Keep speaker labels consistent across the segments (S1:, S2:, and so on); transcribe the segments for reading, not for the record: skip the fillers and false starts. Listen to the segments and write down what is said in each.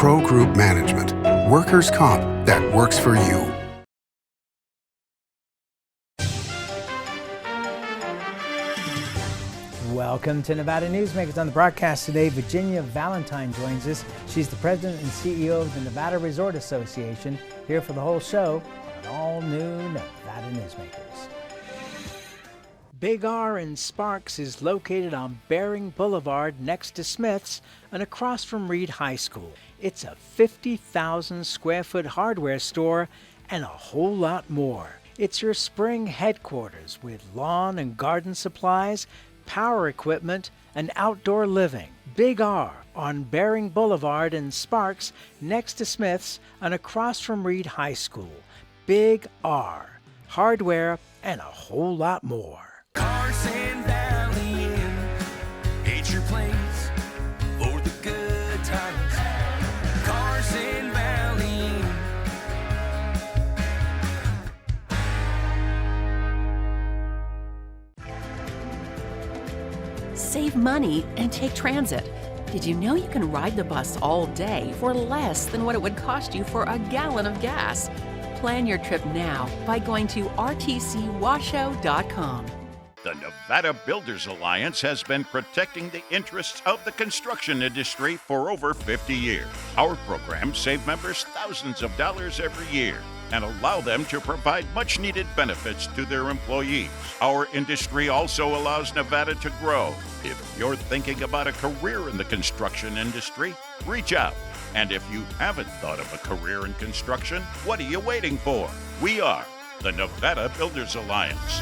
S1: Pro Group Management. Workers' comp that works for you.
S2: Welcome to Nevada Newsmakers. On the broadcast today, Virginia Valentine joins us. She's the president and CEO of the Nevada Resort Association, here for the whole show on an all-new Nevada Newsmakers. Big R in Sparks is located on Bering Boulevard next to Smith's and across from Reed High School. It's a 50,000 square foot hardware store and a whole lot more. It's your spring headquarters with lawn and garden supplies, power equipment, and outdoor living. Big R on Bering Boulevard in Sparks next to Smith's and across from Reed High School. Big R, hardware and a whole lot more.
S3: Carson Valley Inn, it's your place for the good times. Carson Valley Inn.
S4: Save money and take transit. Did you know you can ride the bus all day for less than what it would cost you for a gallon of gas? Plan your trip now by going to rtcwashoe.com.
S5: The Nevada Builders Alliance has been protecting the interests of the construction industry for over 50 years. Our programs save members thousands of dollars every year and allow them to provide much-needed benefits to their employees. Our industry also allows Nevada to grow. If you're thinking about a career in the construction industry, reach out. And if you haven't thought of a career in construction, what are you waiting for? We are the Nevada Builders Alliance.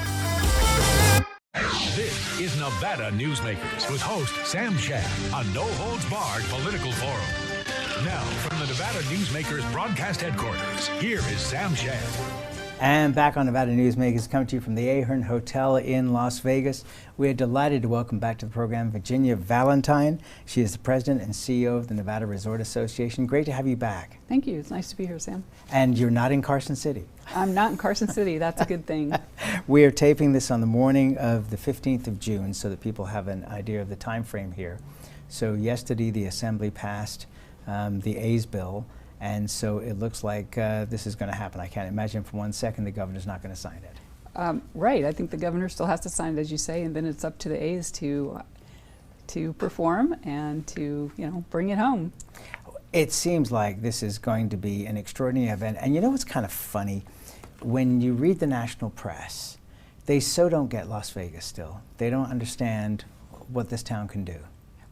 S6: This is Nevada Newsmakers with host Sam Shad, a no-holds-barred political forum. Now, from the Nevada Newsmakers broadcast headquarters, here is Sam Shad.
S2: And back on Nevada Newsmakers, coming to you from the Ahern Hotel in Las Vegas. We are delighted to welcome back to the program Virginia Valentine. She is the president and CEO of the Nevada Resort Association. Great to have you back.
S7: Thank you. It's nice to be here, Sam.
S2: And you're not in Carson City.
S7: I'm not in Carson City. That's a good thing.
S2: We are taping this on the morning of the 15th of June so that people have an idea of the time frame here. So yesterday the Assembly passed the A's bill. And so it looks like this is going to happen. I can't imagine for 1 second the governor's not going to sign it.
S7: Right. I think the governor still has to sign it, as you say, and then it's up to the A's to perform and to, bring it home.
S2: It seems like this is going to be an extraordinary event. And you know what's kind of funny? When you read the national press, they so don't get Las Vegas still. They don't understand what this town can do.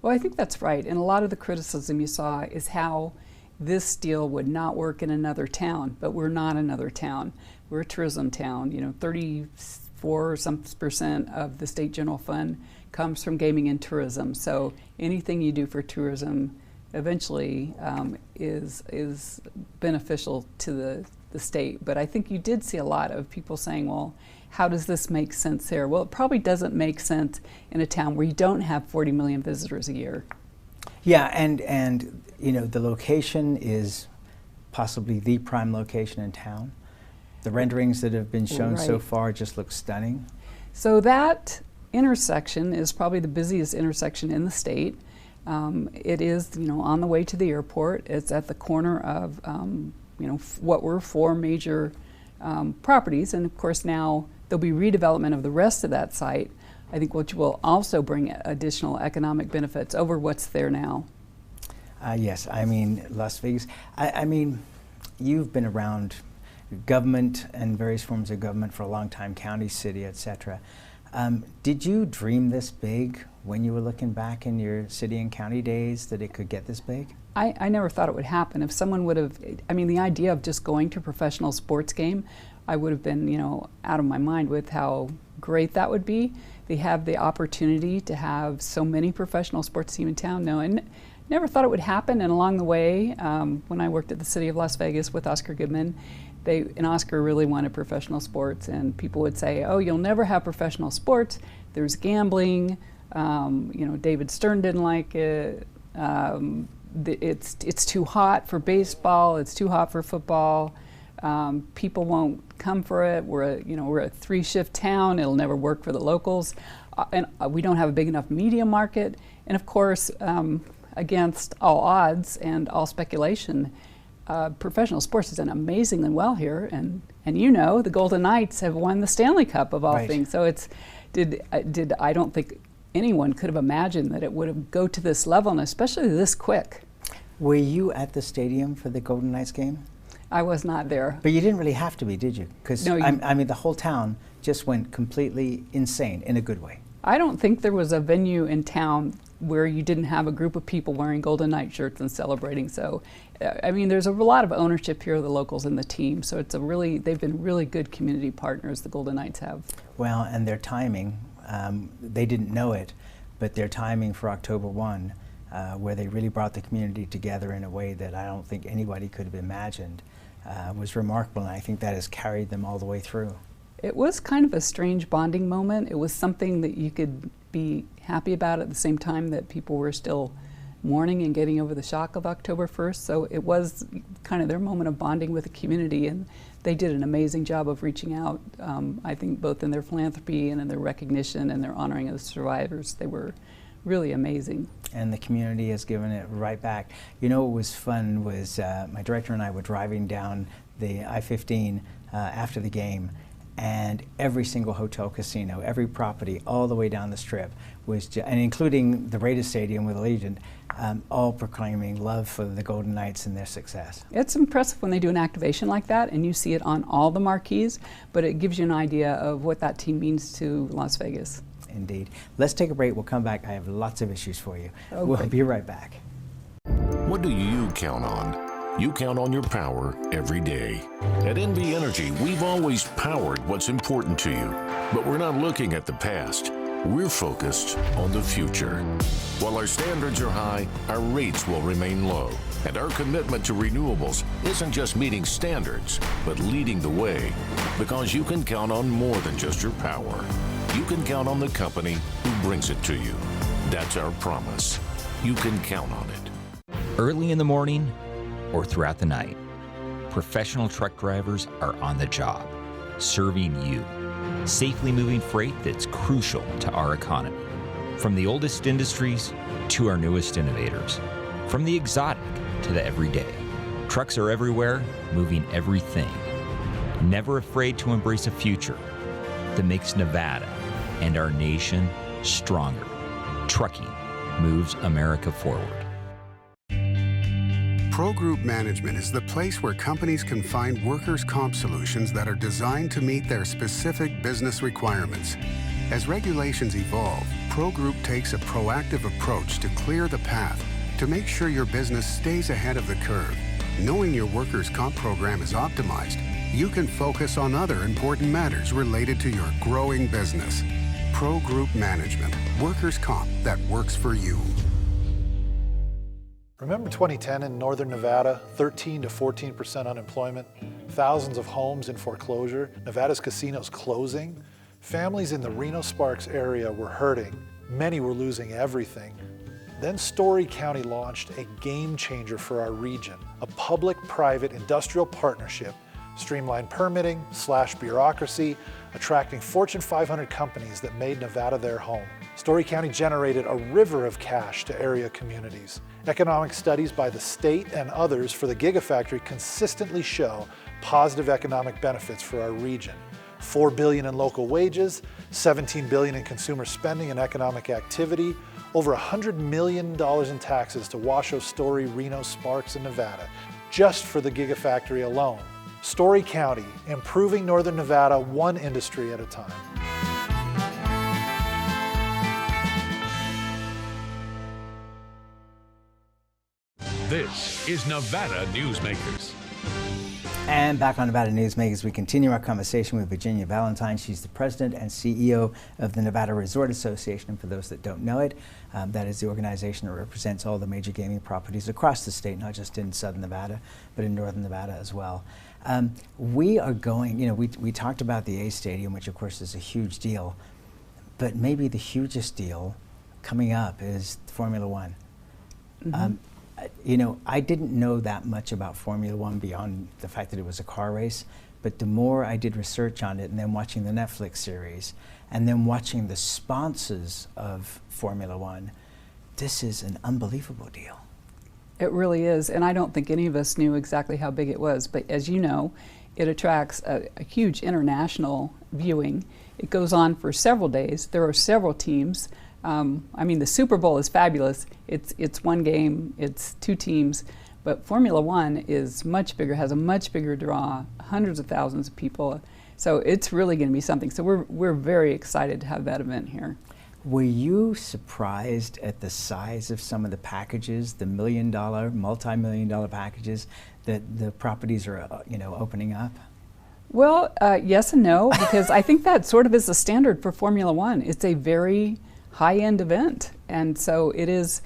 S7: Well, I think that's right. And a lot of the criticism you saw is how this deal would not work in another town, but we're not another town. We're a tourism town. 34% of the state general fund comes from gaming and tourism. So anything you do for tourism eventually is beneficial to the state. But I think you did see a lot of people saying, well, how does this make sense there? Well, it probably doesn't make sense in a town where you don't have 40 million visitors a year.
S2: Yeah, and the location is possibly the prime location in town. The renderings that have been shown so far just look stunning.
S7: So that intersection is probably the busiest intersection in the state. It is, on the way to the airport. It's at the corner of, what were four major properties, and of course now there'll be redevelopment of the rest of that site. I think which will also bring additional economic benefits over what's there now.
S2: Yes, I mean, Las Vegas, I mean, you've been around government and various forms of government for a long time, county, city, etc. Did you dream this big when you were looking back in your city and county days that it could get this big?
S7: I never thought it would happen. If someone would have, the idea of just going to a professional sports game, I would have been, out of my mind with how great that would be. They have the opportunity to have so many professional sports teams in town. No, and never thought it would happen. And along the way, when I worked at the city of Las Vegas with Oscar Goodman, Oscar really wanted professional sports, and people would say, "Oh, you'll never have professional sports. There's gambling. David Stern didn't like it. It's too hot for baseball. It's too hot for football. People won't come for it. We're a three-shift town. It'll never work for the locals, and we don't have a big enough media market." And of course, against all odds and all speculation, professional sports has done amazingly well here, and you know the Golden Knights have won the Stanley Cup of all
S2: Right.
S7: things. So I don't think anyone could have imagined that it would have go to this level, and especially this quick.
S2: Were you at the stadium for the Golden Knights game?
S7: I was not there.
S2: But you didn't really have to be, did you? Because
S7: No,
S2: I mean, the whole town just went completely insane in a good way.
S7: I don't think there was a venue in town where you didn't have a group of people wearing Golden Knight shirts and celebrating. So, I mean, there's a lot of ownership here of the locals and the team. So they've been really good community partners, the Golden Knights have.
S2: Well, and their timing, they didn't know it, but their timing for October 1, where they really brought the community together in a way that I don't think anybody could have imagined, was remarkable, and I think that has carried them all the way through.
S7: It was kind of a strange bonding moment. It was something that you could be happy about at the same time that people were still mourning and getting over the shock of October 1st. So it was kind of their moment of bonding with the community, and they did an amazing job of reaching out, I think both in their philanthropy and in their recognition and their honoring of the survivors. They were really amazing.
S2: And the community has given it right back. You know what was fun was my director and I were driving down the I-15 after the game, and every single hotel, casino, every property all the way down the strip was, and including the Raiders Stadium with Allegiant, all proclaiming love for the Golden Knights and their success.
S7: It's impressive when they do an activation like that and you see it on all the marquees, but it gives you an idea of what that team means to Las Vegas.
S2: Indeed. Let's take a break. We'll come back. I have lots of issues for you.
S7: Okay.
S2: We'll be right back.
S8: What do you count on? You count on your power every day. At NV Energy, we've always powered what's important to you, but we're not looking at the past. We're focused on the future. While our standards are high, our rates will remain low. And our commitment to renewables isn't just meeting standards, but leading the way. Because you can count on more than just your power. You can count on the company who brings it to you. That's our promise. You can count on it.
S9: Early in the morning or throughout the night, professional truck drivers are on the job, serving you, safely moving freight that's crucial to our economy. From the oldest industries to our newest innovators, from the exotic to the everyday, trucks are everywhere, moving everything. Never afraid to embrace a future that makes Nevada and our nation stronger. Trucking moves America forward.
S1: Pro Group Management is the place where companies can find workers' comp solutions that are designed to meet their specific business requirements. As regulations evolve, Pro Group takes a proactive approach to clear the path to make sure your business stays ahead of the curve. Knowing your workers' comp program is optimized, you can focus on other important matters related to your growing business. Pro Group Management, workers' comp that works for you.
S10: Remember 2010 in Northern Nevada, 13 to 14% unemployment, thousands of homes in foreclosure, Nevada's casinos closing? Families in the Reno-Sparks area were hurting. Many were losing everything. Then Story County launched a game changer for our region, a public-private industrial partnership, streamlined permitting, slashed bureaucracy, attracting Fortune 500 companies that made Nevada their home. Story County generated a river of cash to area communities. Economic studies by the state and others for the Gigafactory consistently show positive economic benefits for our region. $4 billion in local wages, $17 billion in consumer spending and economic activity, over $100 million in taxes to Washoe, Story, Reno, Sparks, and Nevada, just for the Gigafactory alone. Story County, improving Northern Nevada one industry at a time.
S6: This is Nevada Newsmakers.
S2: And back on Nevada Newsmakers, we continue our conversation with Virginia Valentine. She's the president and CEO of the Nevada Resort Association. And for those that don't know it, that is the organization that represents all the major gaming properties across the state, not just in Southern Nevada, but in Northern Nevada as well. We are going, we talked about the A Stadium, which of course is a huge deal, but maybe the hugest deal coming up is Formula One. Mm-hmm. I didn't know that much about Formula One beyond the fact that it was a car race, but the more I did research on it and then watching the Netflix series and then watching the sponsors of Formula One, this is an unbelievable deal.
S7: It really is, and I don't think any of us knew exactly how big it was, but as you know, it attracts a huge international viewing. It goes on for several days. There are several teams. I mean, the Super Bowl is fabulous. It's one game, it's two teams, but Formula One is much bigger, has a much bigger draw, hundreds of thousands of people. So it's really going to be something. So we're very excited to have that event here.
S2: Were you surprised at the size of some of the packages, the $1 million, multi-million-dollar packages that the properties are, opening up?
S7: Well, yes and no, because I think that sort of is the standard for Formula One. It's a very high-end event, and so it is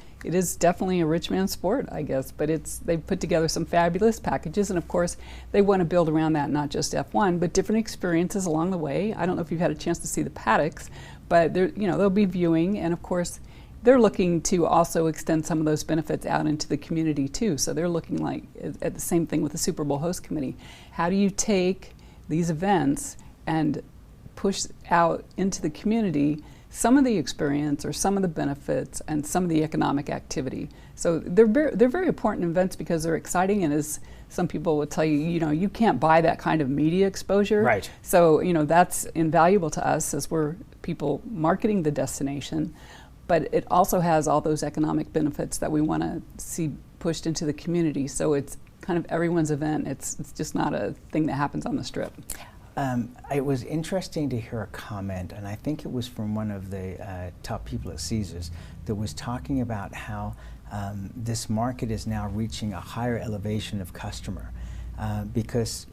S7: definitely a rich man's sport, I guess. But they've put together some fabulous packages, and of course, they want to build around that, not just F1, but different experiences along the way. I don't know if you've had a chance to see the paddocks, but they'll be viewing, and of course, they're looking to also extend some of those benefits out into the community too. So they're looking like at the same thing with the Super Bowl host committee. How do you take these events and push out into the community some of the experience or some of the benefits and some of the economic activity? So they're very important events because they're exciting, and as some people will tell you, you can't buy that kind of media exposure.
S2: Right.
S7: So that's invaluable to us as we're people marketing the destination, but it also has all those economic benefits that we want to see pushed into the community. So it's kind of everyone's event. It's just not a thing that happens on the Strip.
S2: It was interesting to hear a comment, and I think it was from one of the top people at Caesars, that was talking about how this market is now reaching a higher elevation of customer. Because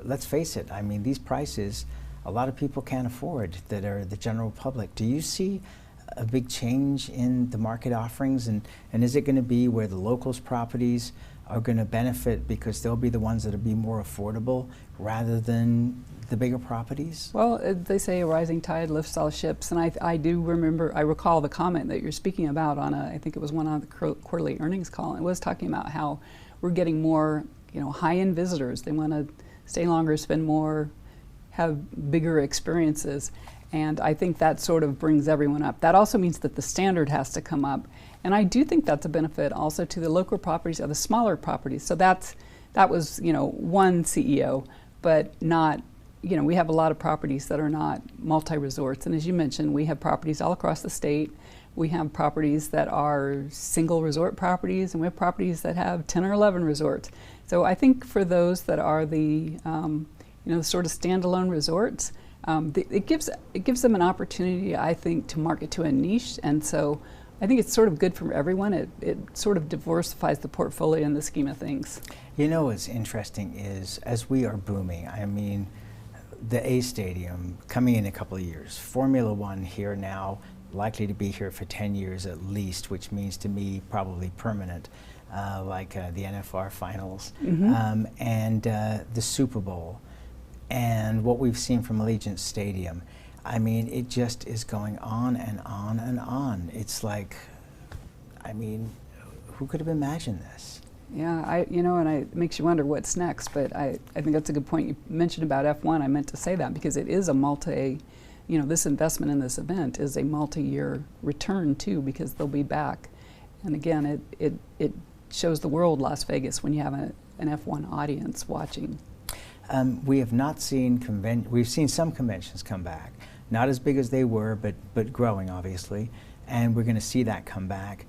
S2: let's face it, I mean, these prices, a lot of people can't afford that are the general public. Do you see a big change in the market offerings, and is it going to be where the locals properties are going to benefit because they'll be the ones that will be more affordable rather than the bigger properties?
S7: Well, they say a rising tide lifts all ships, and I recall the comment that you're speaking about on I think it was one on the quarterly earnings call. It was talking about how we're getting more, high-end visitors. They want to stay longer, spend more, have bigger experiences, and I think that sort of brings everyone up. That also means that the standard has to come up, and I do think that's a benefit also to the local properties or the smaller properties. So that was one CEO, but not. We have a lot of properties that are not multi-resorts, and as you mentioned, we have properties all across the state. We have properties that are single resort properties, and we have properties that have 10 or 11 resorts. So I think for those that are the sort of standalone resorts, it gives them an opportunity, I think, to market to a niche, and so I think it's sort of good for everyone. It sort of diversifies the portfolio in the scheme of things.
S2: What's interesting is, as we are booming, I mean, the A Stadium coming in a couple of years, Formula One here now, likely to be here for 10 years at least, which means to me probably permanent, like the NFR finals, and the Super Bowl, and what we've seen from Allegiant Stadium. I mean, it just is going on and on and on. It's like, I mean, who could have imagined this?
S7: Yeah, and it makes you wonder what's next, but I think that's a good point. You mentioned about F1, I meant to say that because it is a this investment in this event is a multi-year return too, because they'll be back. And again, it shows the world Las Vegas when you have an F1 audience watching.
S2: We have not seen we've seen some conventions come back, not as big as they were, but growing obviously, and we're going to see that come back.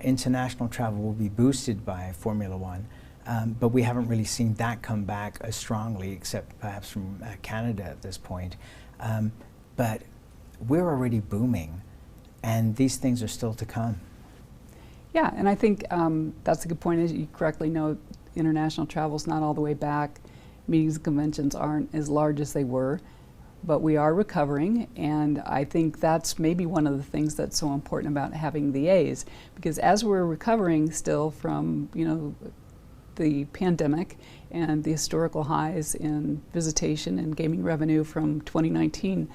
S2: International travel will be boosted by Formula One, but we haven't really seen that come back as strongly, except perhaps from Canada at this point. But we're already booming, and these things are still to come.
S7: Yeah, and I think that's a good point. As you correctly know, international travel's not all the way back. Meetings and conventions aren't as large as they were, but we are recovering, and I think that's maybe one of the things that's so important about having the A's, because as we're recovering still from the pandemic and the historical highs in visitation and gaming revenue from 2019,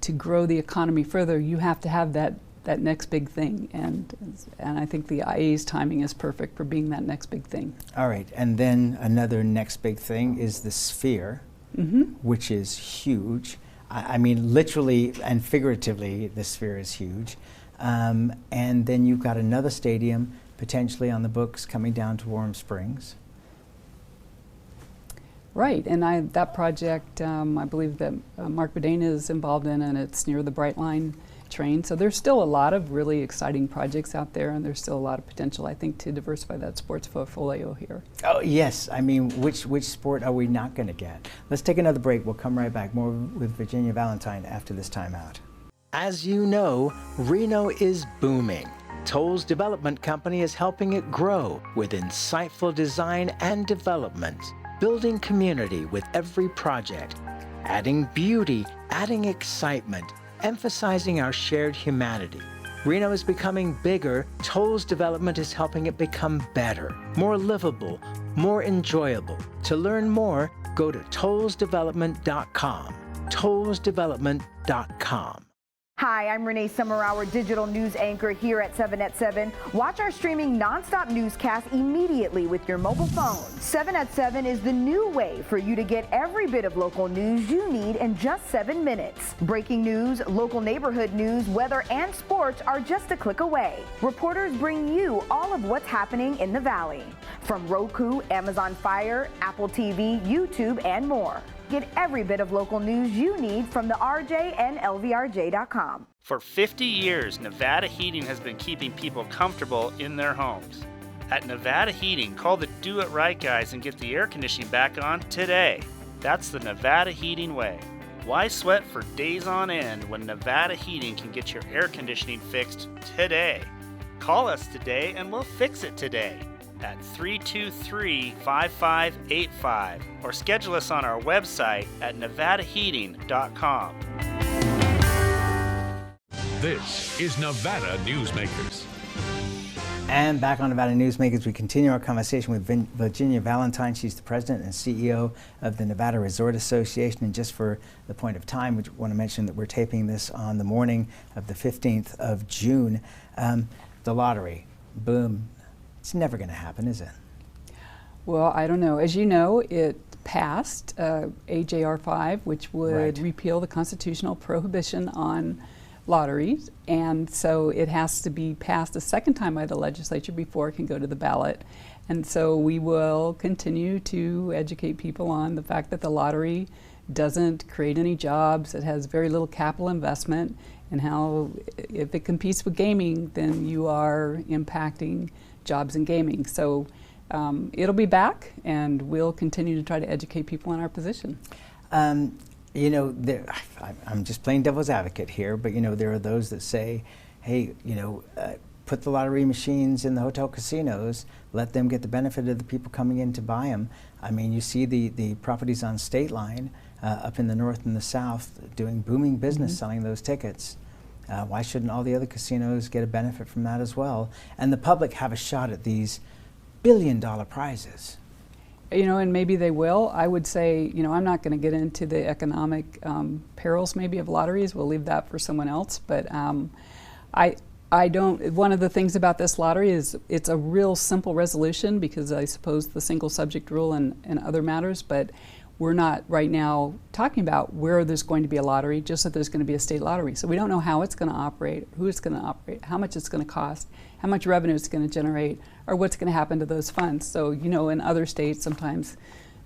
S7: to grow the economy further, you have to have that next big thing, and I think the A's timing is perfect for being that next big thing.
S2: All right, and then another next big thing is the Sphere. Which is huge. I mean, literally and figuratively, the Sphere is huge. And then you've got another stadium potentially on the books coming down to Warm Springs.
S7: Right, and that project, I believe that Mark Bedane is involved in, and it's near the Brightline train. So there's still a lot of really exciting projects out there, and there's still a lot of potential, I think, to diversify that sports portfolio here.
S2: Oh yes, I mean, which sport are we not going to get? Let's take another break. We'll come right back. More with Virginia Valentine after this timeout. As you know, Reno is booming. Toll's development company is helping it grow with insightful design and development, building community with every project, adding beauty, adding excitement, emphasizing our shared humanity. Reno is becoming bigger. Toll's development is helping it become better, more livable, more enjoyable. To learn more, go to tollsdevelopment.com. tollsdevelopment.com.
S11: Hi, I'm Renee Summerauer, digital news anchor here at 7 at 7. Watch our streaming nonstop newscast immediately with your mobile phone. 7 at 7 is the new way for you to get every bit of local news you need in just 7 minutes. Breaking news, local neighborhood news, weather, and sports are just a click away. Reporters bring you all of what's happening in the Valley. From Roku, Amazon Fire, Apple TV, YouTube, and more. Get every bit of local news you need from the RJ and LVRJ.com.
S12: For 50 years, Nevada Heating has been keeping people comfortable in their homes. At Nevada Heating, call the Do It Right guys and get the air conditioning back on today. That's the Nevada Heating way. Why sweat for days on end when Nevada Heating can get your air conditioning fixed today? Call us today and we'll fix it today at 323-5585 or schedule us on our website at nevadaheating.com.
S6: This is Nevada Newsmakers.
S2: And back on Nevada Newsmakers, we continue our conversation with Virginia Valentine. She's the president and CEO of the Nevada Resort Association. And just for the point of time, we want to mention that we're taping this on the morning of the 15th of June. The lottery, boom. It's never going to happen, is it?
S7: Well, I don't know. As you know, it passed AJR 5, which would repeal the constitutional prohibition on lotteries, and so it has to be passed a second time by the legislature before it can go to the ballot. And so we will continue to educate people on the fact that the lottery doesn't create any jobs, it has very little capital investment, and how if it competes with gaming, then you are impacting jobs in gaming. So it'll be back, and we'll continue to try to educate people on our position.
S2: You know, I'm just playing devil's advocate here, but you know, there are those that say, hey, you know, put the lottery machines in the hotel casinos, let them get the benefit of the people coming in to buy them. I mean, you see the properties on State Line up in the north and the south doing booming business selling those tickets. Why shouldn't all the other casinos get a benefit from that as well? And the public have a shot at these billion-dollar prizes.
S7: You know, and maybe they will. I would say, you know, I'm not going to get into the economic perils maybe of lotteries. We'll leave that for someone else. But I don't, one of the things about this lottery is it's a real simple resolution, because I suppose the single subject rule and other matters, but we're not right now talking about where there's going to be a lottery, just that there's going to be a state lottery. So we don't know how it's going to operate, who it's going to operate, how much it's going to cost, how much revenue it's going to generate, or what's going to happen to those funds. So, you know, in other states, sometimes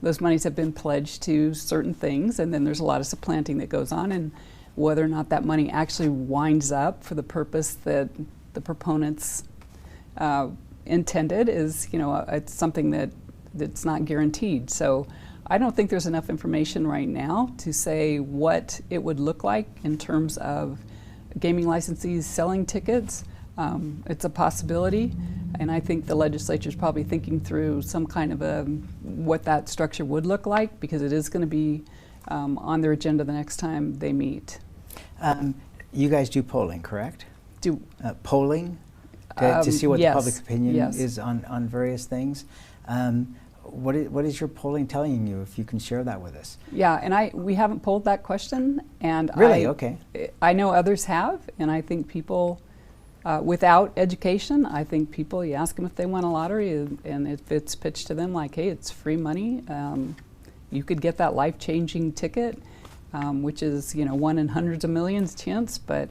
S7: those monies have been pledged to certain things, and then there's a lot of supplanting that goes on, and whether or not that money actually winds up for the purpose that the proponents intended is, you know, it's something that's not guaranteed. So I don't think there's enough information right now to say what it would look like in terms of gaming licensees selling tickets. It's a possibility, and I think the legislature is probably thinking through some kind of what that structure would look like, because it is going to be on their agenda the next time they meet.
S2: You guys do polling, correct? Polling to see what the public opinion is on various things. What is your polling telling you, if you can share that with us? Yeah, and we haven't polled that question, and really, I know others have, and I think people without education, I think people, you ask them if they won a lottery, and if it's pitched to them like, hey, it's free money, you could get that life-changing ticket, which is, you know, one in hundreds of millions chance, but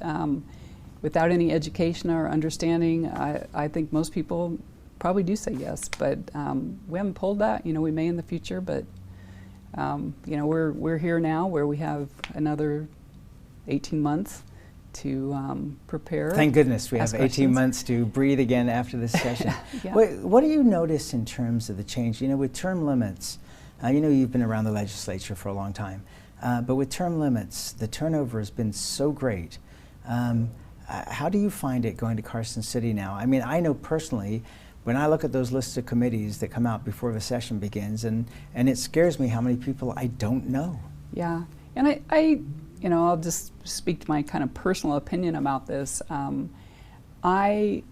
S7: without any education or understanding, I think most people probably do say yes, but we haven't polled that. You know, we may in the future, but you know, we're here now where we have another 18 months to prepare.
S2: Thank goodness we have 18 months to breathe again after this session.
S7: Yeah.
S2: What do you notice in terms of the change? You know, with term limits, you know, you've been around the legislature for a long time, but with term limits, the turnover has been so great. How do you find it going to Carson City now? I mean, I know personally, when I look at those lists of committees that come out before the session begins, and it scares me how many people I don't know.
S7: Yeah, and I you know, I'll just speak to my kind of personal opinion about this. I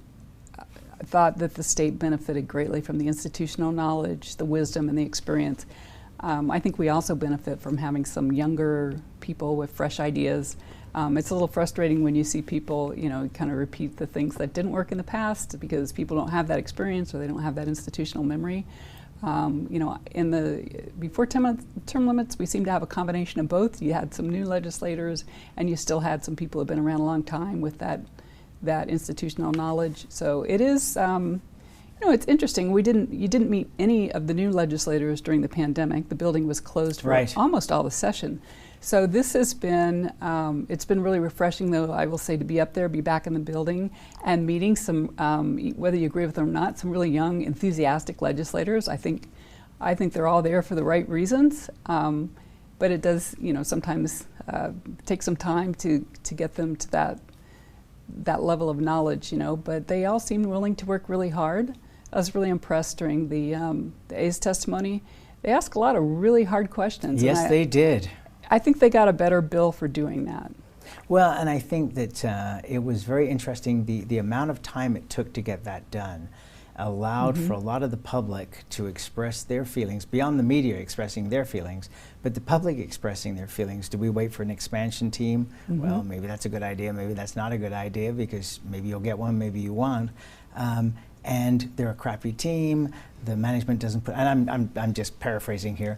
S7: thought that the state benefited greatly from the institutional knowledge, the wisdom, and the experience. I think we also benefit from having some younger people with fresh ideas. It's a little frustrating when you see people, you know, kind of repeat the things that didn't work in the past because people don't have that experience or they don't have that institutional memory. You know, before term limits, we seem to have a combination of both. You had some new legislators, and you still had some people who've been around a long time with that institutional knowledge. So it is, you know, it's interesting. You didn't meet any of the new legislators during the pandemic. The building was closed for almost all the session. So this has been, it's been really refreshing, though, I will say, to be up there, be back in the building, and meeting some, whether you agree with them or not, some really young, enthusiastic legislators. I think they're all there for the right reasons, but it does, you know, sometimes take some time to get them to that level of knowledge, you know. But they all seem willing to work really hard. I was really impressed during the A's testimony. They asked a lot of really hard questions.
S2: Yes, they did.
S7: I think they got a better bill for doing that.
S2: Well, and I think that it was very interesting, the amount of time it took to get that done allowed for a lot of the public to express their feelings, beyond the media expressing their feelings, but the public expressing their feelings. Do we wait for an expansion team? Well, maybe that's a good idea, maybe that's not a good idea, because maybe you'll get one, maybe you won't. And they're a crappy team, the management doesn't put, and I'm just paraphrasing here,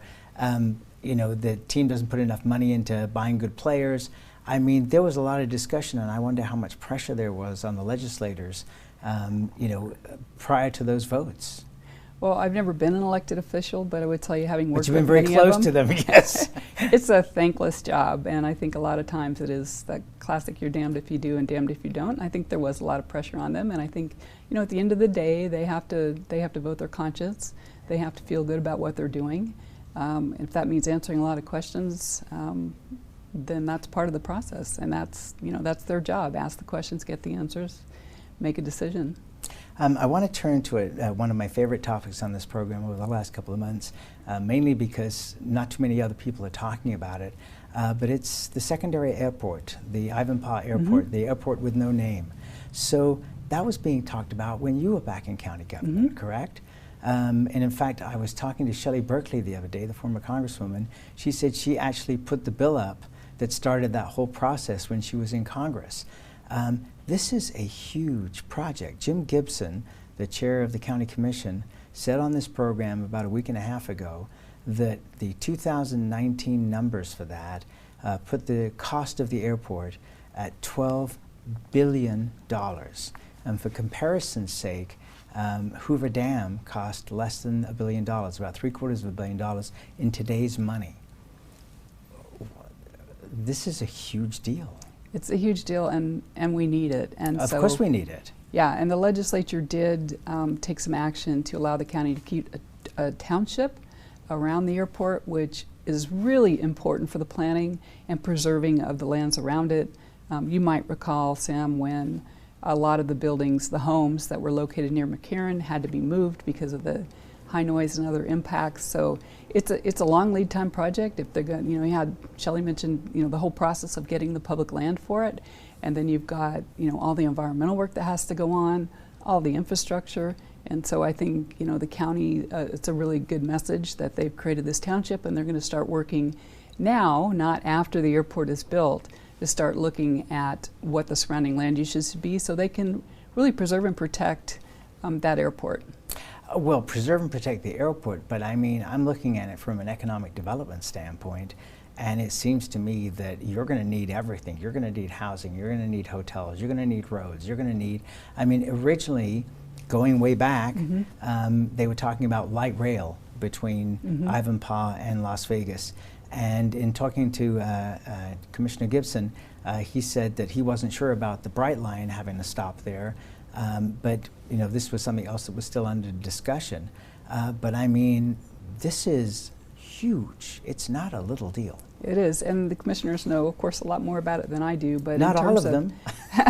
S2: you know, the team doesn't put enough money into buying good players. I mean, there was a lot of discussion, and I wonder how much pressure there was on the legislators, you know, prior to those votes.
S7: Well, I've never been an elected official, but I would tell you, having worked
S2: with many of them. But you've been very close to them, yes.
S7: It's a thankless job, and I think a lot of times it is that classic, you're damned if you do and damned if you don't. I think there was a lot of pressure on them, and I think, you know, at the end of the day, they have to vote their conscience. They have to feel good about what they're doing. If that means answering a lot of questions, then that's part of the process, and that's, you know, that's their job. Ask the questions, get the answers, make a decision.
S2: I want to turn to one of my favorite topics on this program over the last couple of months, mainly because not too many other people are talking about it, but it's the secondary airport, the Ivanpah Airport, the airport with no name. So that was being talked about when you were back in county government, correct? And in fact, I was talking to Shelley Berkeley the other day, the former congresswoman. She said she actually put the bill up that started that whole process when she was in Congress. This is a huge project. Jim Gibson, the chair of the county commission, said on this program about a week and a half ago that the 2019 numbers for that put the cost of the airport at $12 billion. And for comparison's sake, Hoover Dam cost less than $1 billion, about $750 million in today's money. This is a huge deal.
S7: It's a huge deal, and we need it. And
S2: of course we need it.
S7: Yeah, and the legislature did take some action to allow the county to keep a township around the airport, which is really important for the planning and preserving of the lands around it. You might recall, Sam, when a lot of the buildings, the homes that were located near McCarran had to be moved because of the high noise and other impacts. So it's a long lead time project. If they're going, you know, you had Shelley mentioned, you know, the whole process of getting the public land for it, and then you've got, you know, all the environmental work that has to go on, all the infrastructure. And so I think, you know, the county, it's a really good message that they've created this township, and they're going to start working now, not after the airport is built, to start looking at what the surrounding land uses should be, so they can really preserve and protect that airport.
S2: Well, preserve and protect the airport, but I mean, I'm looking at it from an economic development standpoint, And it seems to me that you're going to need everything. You're going to need housing, you're going to need hotels, you're going to need roads, you're going to need, I mean, originally, going way back, they were talking about light rail between Ivanpah and Las Vegas. And in talking to Commissioner Gibson, he said that he wasn't sure about the Bright Line having to stop there, but you know, this was something else that was still under discussion. But I mean, this is huge. It's not a little deal.
S7: It is, and the commissioners know, of course, a lot more about it than I do. But
S2: not all of them.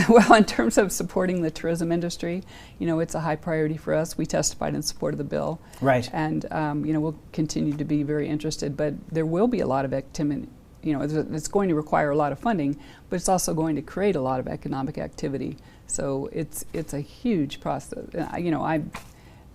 S7: Well, in terms of supporting the tourism industry, you know, it's a high priority for us. We testified in support of the bill,
S2: right?
S7: And you know, we'll continue to be very interested. But there will be a lot of activity. You know, it's going to require a lot of funding, but it's also going to create a lot of economic activity. So it's a huge process. You know,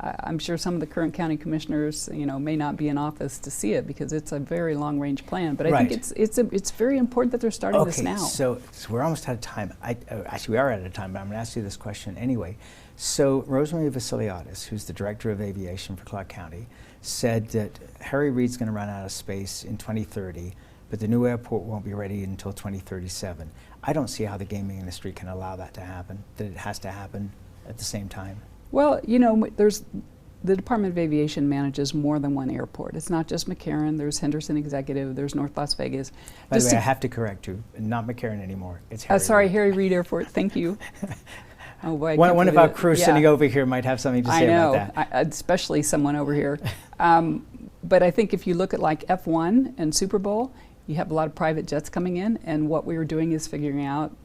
S7: I'm sure some of the current county commissioners, you know, may not be in office to see it because it's a very long-range plan. But I think it's very important that they're starting this now.
S2: So we're almost out of time. Actually, we are out of time, but I'm going to ask you this question anyway. So Rosemary Vasiliadis, who's the director of aviation for Clark County, said that Harry Reid's going to run out of space in 2030, but the new airport won't be ready until 2037. I don't see how the gaming industry can allow that to happen. That it has to happen at the same time.
S7: Well, you know, the Department of Aviation manages more than one airport. It's not just McCarran. There's Henderson Executive. There's North Las Vegas.
S2: By the way, I have to correct you. Not McCarran anymore. It's Harry
S7: sorry,
S2: Reid.
S7: Harry Reid Airport. Thank you. Oh boy,
S2: one of our crew sitting over here might have something to say about that.
S7: Especially someone over here. But I think if you look at like F1 and Super Bowl, you have a lot of private jets coming in, and what we were doing is figuring out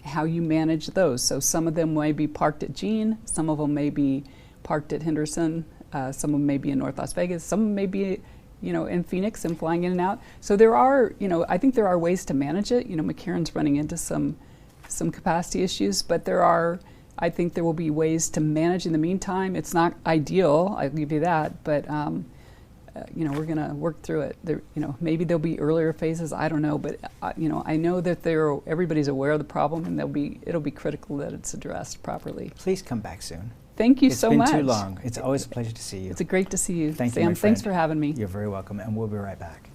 S7: how you manage those. So some of them may be parked at Jean, some of them may be parked at Henderson, some of them may be in North Las Vegas, some of them may be, you know, in Phoenix and flying in and out. So there are, you know, I think there are ways to manage it. You know, McCarran's running into some capacity issues, but I think there will be ways to manage in the meantime. It's not ideal, I'll give you that, but you know, we're going to work through it. There, you know, maybe there'll be earlier phases. I don't know, but you know, I know that everybody's aware of the problem, and it'll be critical that it's addressed properly.
S2: Please come back soon.
S7: Thank you so much.
S2: It's been too long. It's always a pleasure to see you.
S7: It's great to see you,
S2: Thank
S7: Sam.
S2: you, my friend.
S7: Thanks for having me.
S2: You're very welcome, and we'll be right back.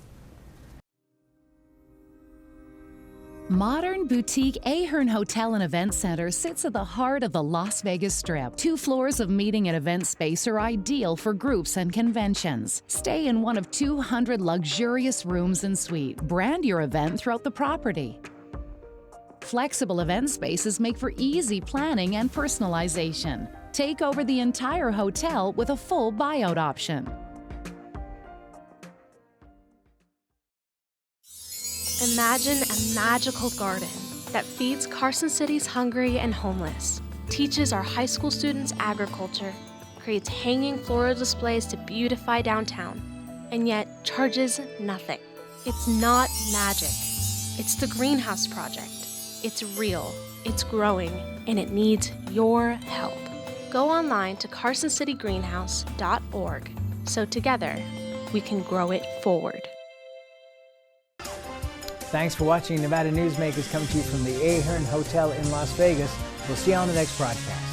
S13: Modern boutique Ahern Hotel and Event Center sits at the heart of the Las Vegas Strip. 2 floors of meeting and event space are ideal for groups and conventions. Stay in one of 200 luxurious rooms and suites. Brand your event throughout the property. Flexible event spaces make for easy planning and personalization. Take over the entire hotel with a full buyout option.
S14: Imagine a magical garden that feeds Carson City's hungry and homeless, teaches our high school students agriculture, creates hanging floral displays to beautify downtown, and yet charges nothing. It's not magic. It's the Greenhouse Project. It's real, it's growing, and it needs your help. Go online to carsоncitygreenhouse.org so together we can grow it forward.
S2: Thanks for watching Nevada Newsmakers, coming to you from the Ahern Hotel in Las Vegas. We'll see you on the next broadcast.